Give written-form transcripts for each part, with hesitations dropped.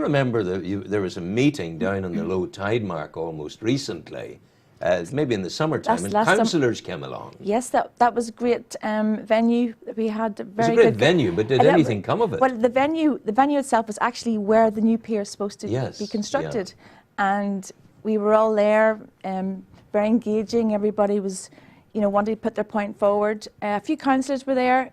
remember that there was a meeting down in the low tide mark almost recently, maybe in the summertime, and councillors came along. Yes, that was a great venue. We had a very good. It was a great venue, but did anything come of it? Well, the venue itself was actually where the new pier is supposed to be constructed, and we were all there, very engaging. Everybody was, wanting to put their point forward. A few councillors were there.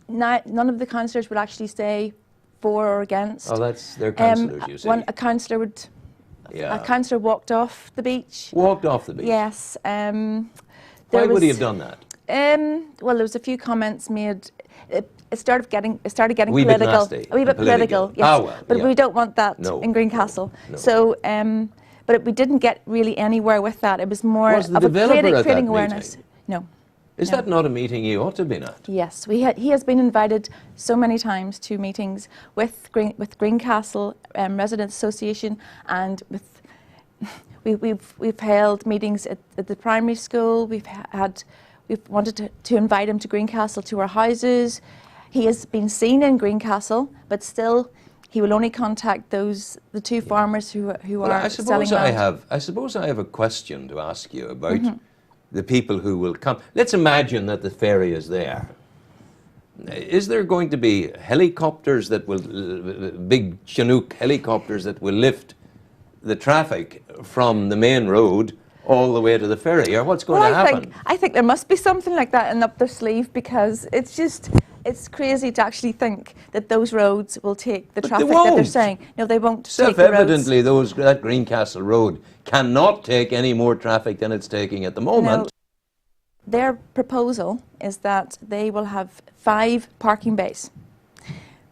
None of the councillors would actually say for or against. Oh, they're councillors, you see. A councillor would. Yeah. A councillor walked off the beach. Walked off the beach? Yes. Why would he have done that? Well, there was a few comments made. It started getting political. Bit nasty. A wee bit political, yes. Ah, well, but we don't want that in Greencastle. No. So, but we didn't get really anywhere with that. It was more of creating awareness. Meeting? No. Is that not a meeting you ought to have been at? Yes, he has been invited so many times to meetings with Greencastle Residents Association, and we've held meetings at the primary school. We've wanted to invite him to Greencastle to our houses. He has been seen in Greencastle, but still he will only contact the two farmers who are selling land. I suppose I have a question to ask you about the people who will come. Let's imagine that the ferry is there. Is there going to be helicopters that will, big Chinook helicopters that will lift the traffic from the main road all the way to the ferry, or what's going to happen? I think there must be something like that in up their sleeve, because it's crazy to actually think that those roads will take the traffic that they're saying. No, they won't. Self-evidently, that Greencastle Road cannot take any more traffic than it's taking at the moment. No. Their proposal is that they will have 5 parking bays.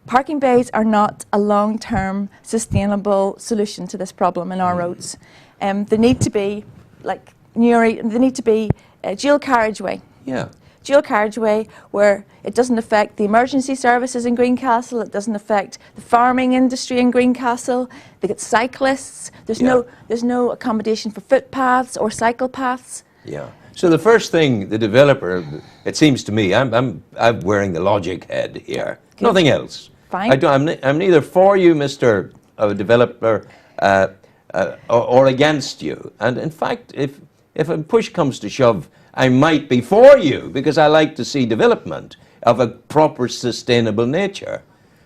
Parking bays are not a long-term sustainable solution to this problem in our roads. They need to be like they need to be a dual carriageway. Yeah. Dual carriageway where it doesn't affect the emergency services in Greencastle, it doesn't affect the farming industry in Greencastle. They get cyclists. There's no accommodation for footpaths or cycle paths. Yeah. So the first thing the developer, it seems to me, I'm wearing the logic head here. Okay. Nothing else. Fine. I'm neither for you, Mr. Developer, or against you. And in fact, if a push comes to shove, I might be for you, because I like to see development of a proper sustainable nature.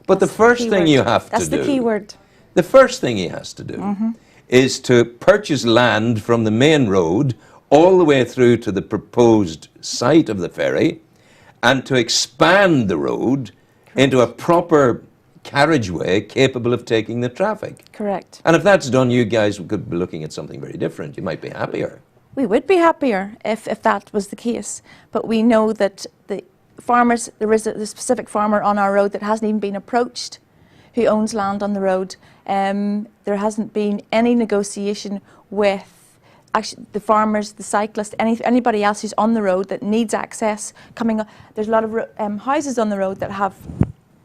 But the first thing you have to do... That's the key word. The first thing he has to do is to purchase land from the main road all the way through to the proposed site of the ferry, and to expand the road into a proper carriageway capable of taking the traffic. Correct. And if that's done, you guys could be looking at something very different. You might be happier. We would be happier if that was the case. But we know that the farmers, there is a specific farmer on our road that hasn't even been approached, who owns land on the road. There hasn't been any negotiation with actually the farmers, the cyclists, anybody else who's on the road that needs access coming up. There's a lot of houses on the road that have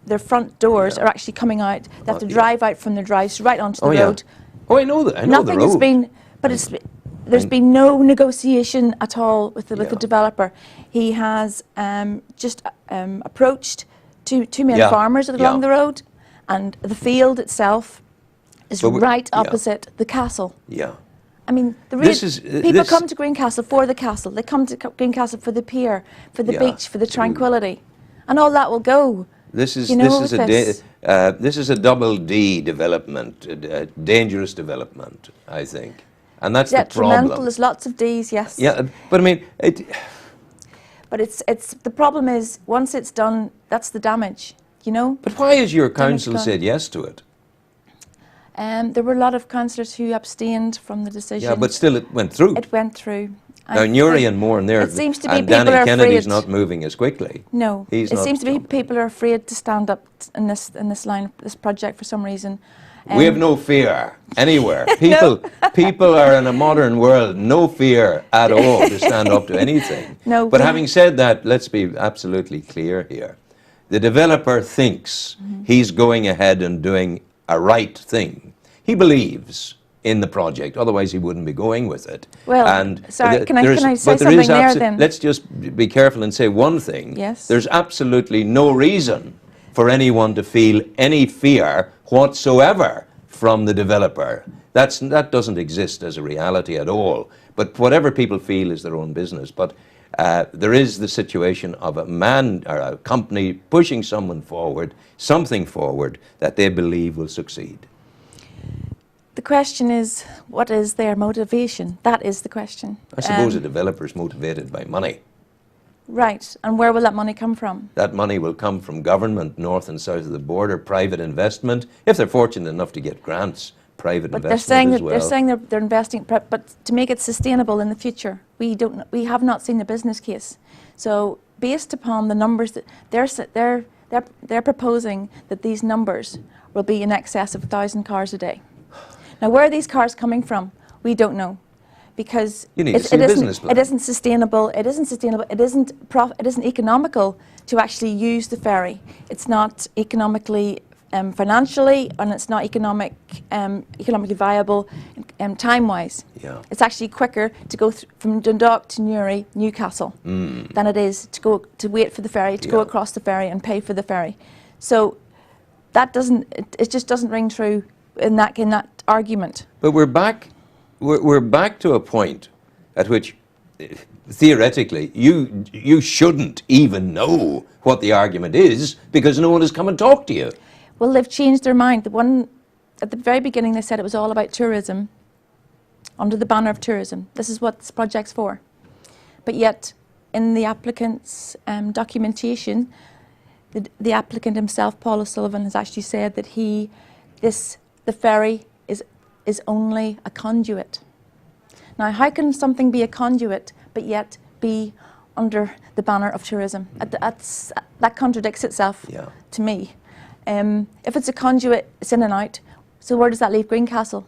their front doors are actually coming out. They have to drive out from their drives right onto the road. Oh, I know that. I know the road. Nothing has been, but there's been no negotiation at all with the developer. He has just approached two men farmers along the road, and the field itself is right opposite the castle. Yeah. I mean, people come to Greencastle for the castle. They come to Greencastle for the pier, for the beach, for the tranquility, and all that will go. This is a double D development, a dangerous development, I think, and that's the problem. Detrimental. There's lots of Ds, yes. Yeah, but I mean, but it's the problem is once it's done, that's the damage, you know. But why has your council said yes to it? There were a lot of councillors who abstained from the decision. Yeah, but still it went through. It went through. Now, Newry and Moore and there, it seems to be and people Danny are Kennedy's afraid. not moving as quickly. No, it seems to be people are afraid to stand up in this project for some reason. We have no fear anywhere. People are in a modern world, no fear at all to stand up to anything. No, but having said that, let's be absolutely clear here. The developer thinks he's going ahead and doing a right thing. He believes in the project, otherwise he wouldn't be going with it. Well, sorry, can I say something there then? Let's just be careful and say one thing. Yes. There's absolutely no reason for anyone to feel any fear whatsoever from the developer. That doesn't exist as a reality at all. But whatever people feel is their own business. But there is the situation of a man or a company pushing something forward that they believe will succeed. The question is, what is their motivation? That is the question. I suppose a developer is motivated by money. Right, and where will that money come from? That money will come from government, north and south of the border, private investment, if they're fortunate enough to get grants, private But investment as well. they're saying they're investing, but to make it sustainable in the future, we have not seen the business case. So based upon the numbers that they're proposing that these numbers will be in excess of 1,000 cars a day. Now, where are these cars coming from? We don't know, because you need to see a business plan. It isn't sustainable. It isn't sustainable. It isn't economical to actually use the ferry. It's not economically, financially, and it's not economically viable time-wise. Yeah. It's actually quicker to go from Dundalk to Newry, Newcastle, than it is to wait for the ferry, to go across the ferry and pay for the ferry. So that it just doesn't ring true in that argument. But we're back to a point at which theoretically you shouldn't even know what the argument is, because no one has come and talked to you. Well, they've changed their mind. At the very beginning they said it was all about tourism, under the banner of tourism. This is what this project's for. But yet in the applicant's documentation, the applicant himself, Paul O'Sullivan, has actually said that the ferry is only a conduit. Now, how can something be a conduit but yet be under the banner of tourism? That contradicts itself to me. If it's a conduit, it's in and out. So where does that leave Greencastle?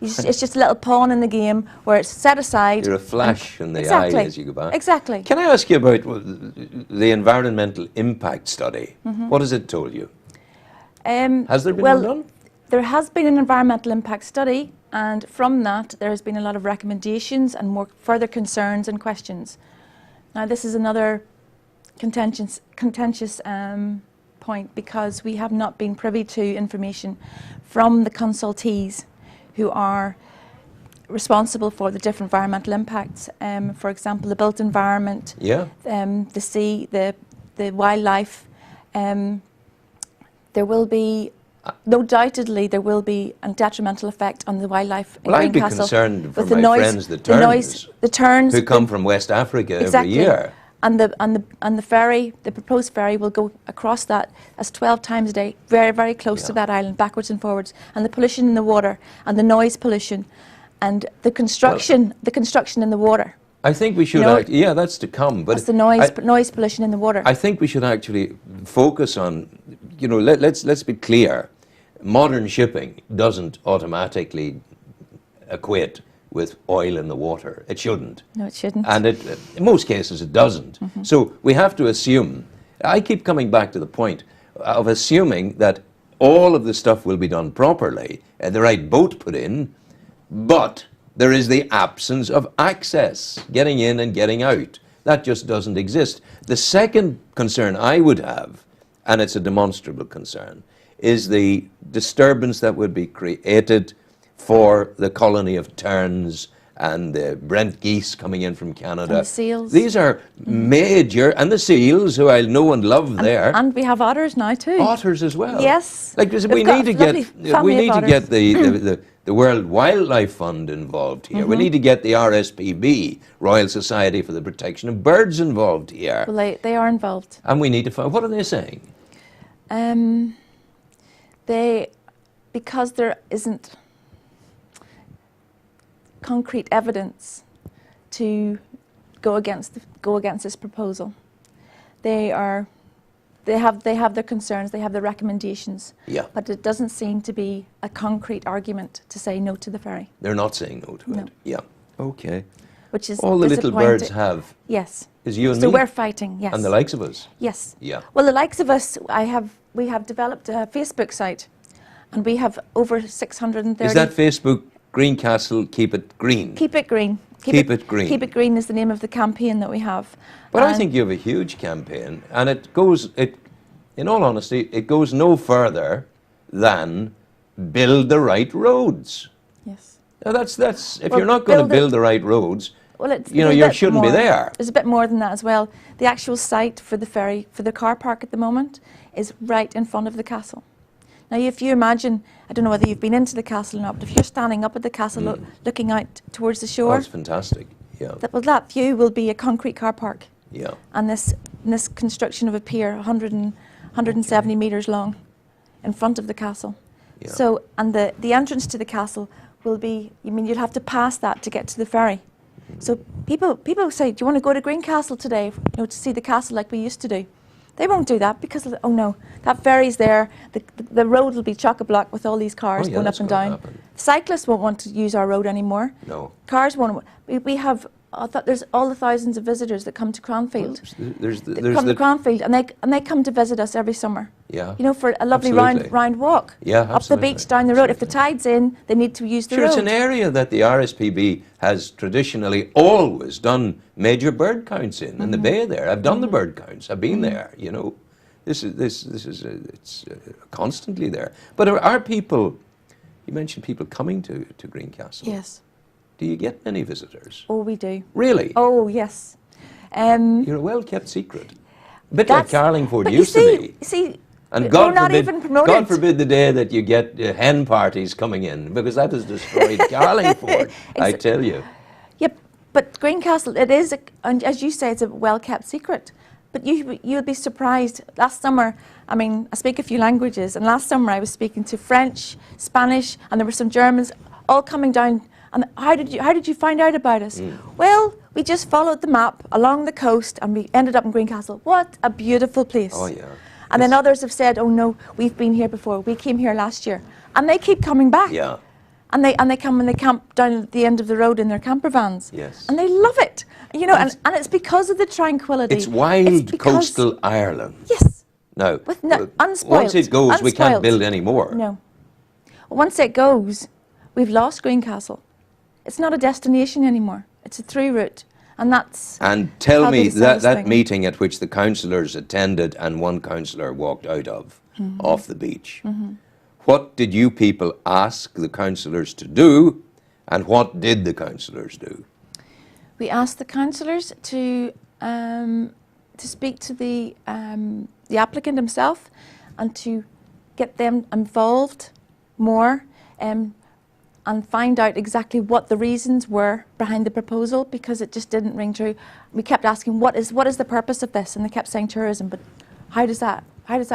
It's just a little pawn in the game where it's set aside. You're a flash in the eye as you go by. Exactly. Can I ask you about the environmental impact study? What has it told you? Has there been one done? There has been an environmental impact study, and from that there has been a lot of recommendations and more further concerns and questions. Now, this is another contentious point, because we have not been privy to information from the consultees who are responsible for the different environmental impacts. For example, the built environment, the sea, the wildlife. There will be, no doubtedly, there will be a detrimental effect on the wildlife in Greencastle. I'd be concerned for with my friends, the terns, who come from West Africa every year. And the ferry, the proposed ferry, will go across that as 12 times a day, very, very close to that island, backwards and forwards. And the pollution in the water, and the noise pollution, and the construction in the water. I think we should, that's to come. But it's the noise pollution in the water. I think we should actually focus on, let's be clear. Modern shipping doesn't automatically equate with oil in the water. It shouldn't. No, it shouldn't. And in most cases it doesn't. So we have to assume, I keep coming back to the point of assuming that all of the stuff will be done properly, and the right boat put in, but there is the absence of access, getting in and getting out. That just doesn't exist. The second concern I would have, and it's a demonstrable concern, is the disturbance that would be created for the colony of terns and the Brent geese coming in from Canada. And the seals. These are major, and the seals, who I know and love there. And we have otters now too. Otters as well. Yes. Like we need to get the World Wildlife Fund involved here. We need to get the RSPB, Royal Society for the Protection of Birds, involved here. Well, they are involved. And we need to find, what are they saying? Because there isn't concrete evidence to go against this proposal. They have their concerns, they have their recommendations, but it doesn't seem to be a concrete argument to say no to the ferry. They're not saying no to it. Yeah. Okay. Which is all the little birds have. Yes. Is you and so me. So we're fighting. Yes. And the likes of us. Yes. Yeah. Well, the likes of us, we have developed a Facebook site, and we have over 630. Is that Facebook? Greencastle, keep it green. Keep it green. Keep it green. Keep it green is the name of the campaign that we have. But I think you have a huge campaign, and in all honesty, it goes no further than build the right roads. Yes. Now that's if Well, you're not going to build it- build the right roads, Well, it's, you know, there's a you bit shouldn't be more. there. There's a bit more than that as well. The actual site for the ferry, for the car park at the moment, is right in front of the castle. Now, if you imagine, I don't know whether you've been into the castle or not, but if you're standing up at the castle looking out towards the Oh, shore, it's fantastic. Yeah. that view will be a concrete car park. Yeah. And this construction of a pier, 170 metres long, in front of the castle. Yeah. So, and the entrance to the castle will be, I mean, you'll have to pass that to get to the ferry. So people say, do you want to go to Greencastle today, you know, to see the castle like we used to do? They won't do that because, oh no, that ferry's there, the road will be chock-a-block with all these cars going up and down. Happen. Cyclists won't want to use our road anymore. No. Cars won't. We have, there's all the thousands of visitors that come to Cranfield. There's Come to Cranfield and they come to visit us every summer. Yeah. You know, for a lovely Absolutely. round walk. Yeah, Up the absolutely. beach, down the road. If the tide's in, they need to use the Sure, road. it's an area that the RSPB has traditionally always done major bird counts in the bay there. I've done the bird counts. I've been there. You know, it's constantly there. But are people? You mentioned people coming to Greencastle. Yes. Do you get many visitors? Oh, we do. Really? Oh, yes. You're a well-kept secret. A bit like Carlingford but used you to be. See, And we're God not forbid, even promoted. God forbid the day that you get hen parties coming in, because that has destroyed Carlingford, I tell you. Yep, but Greencastle, it is, and as you say, it's a well-kept secret. But you'll be surprised. Last summer, I mean, I speak a few languages, and last summer I was speaking to French, Spanish, and there were some Germans all coming down. And how did you find out about us? Well, we just followed the map along the coast, and we ended up in Greencastle. What a beautiful place! Oh yeah. And then others have said, "Oh no, we've been here before. We came here last year," and they keep coming back. Yeah. And they come and they camp down at the end of the road in their camper vans. Yes. And they love it. You know, and it's because of the tranquility. It's wild because- coastal Ireland. Yes. Now, With unspoiled. once it goes, we can't unspoiled. build any more. No. Once it goes, we've lost Greencastle. It's not a destination anymore. It's a through route. And that's And tell how they me decide that, that things. meeting at which the councillors attended and one councillor walked out of, off the beach. What did you people ask the councillors to do, and what did the councillors do? We asked the councillors to speak to the applicant himself and to get them involved more and find out exactly what the reasons were behind the proposal, because it just didn't ring true. We kept asking, what is the purpose of this? And they kept saying tourism, but how does that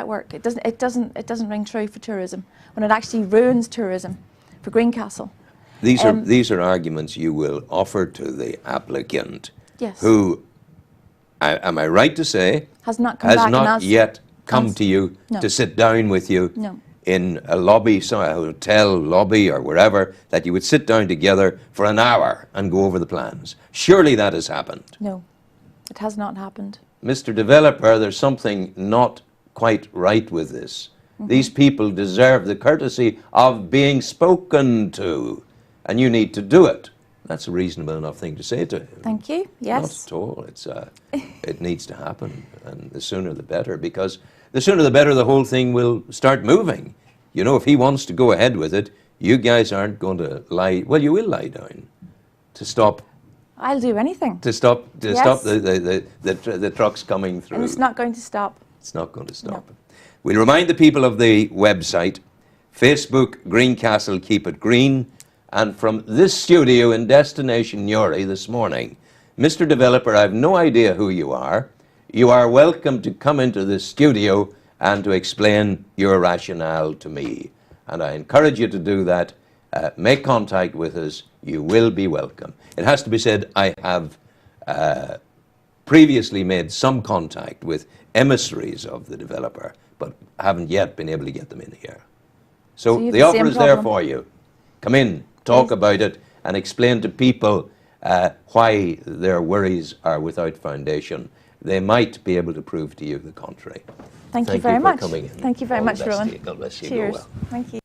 work? It doesn't ring true for tourism when it actually ruins tourism for Greencastle. These are arguments you will offer to the applicant, Yes. who, am I right to say, Has not come has back and not asked- yet come asked- to you No. to sit down with you No. in a lobby, so a hotel lobby or wherever, that you would sit down together for an hour and go over the plans? Surely that has happened. No, it has not happened. Mr. Developer, there's something not quite right with this. These people deserve the courtesy of being spoken to, and you need to do it. That's a reasonable enough thing to say to him. Thank you. Yes. Not at all. It needs to happen, and the sooner the better, because the sooner the better the whole thing will start moving. You know, if he wants to go ahead with it, you guys aren't going to lie, well, you will lie down to stop I'll do anything. stop Yes. the trucks coming through. And it's not going to stop. It's not going to stop. We'll remind the people of the website, Facebook, Greencastle, Keep It Green, and from this studio in Destination Newry this morning. Mr. Developer, I have no idea who you are. You are welcome to come into this studio and to explain your rationale to me. And I encourage you to do that. Make contact with us. You will be welcome. It has to be said, I have previously made some contact with emissaries of the developer, but haven't yet been able to get them in here. So you have the the offer same is there problem. for you. Come in, talk Yes. about it, and explain to people why their worries are without foundation. They might be able to prove to you the contrary. Thank you very for much. coming in. Thank you very All the much, best to Rowan. you. God bless you. Go Cheers. well. Thank you.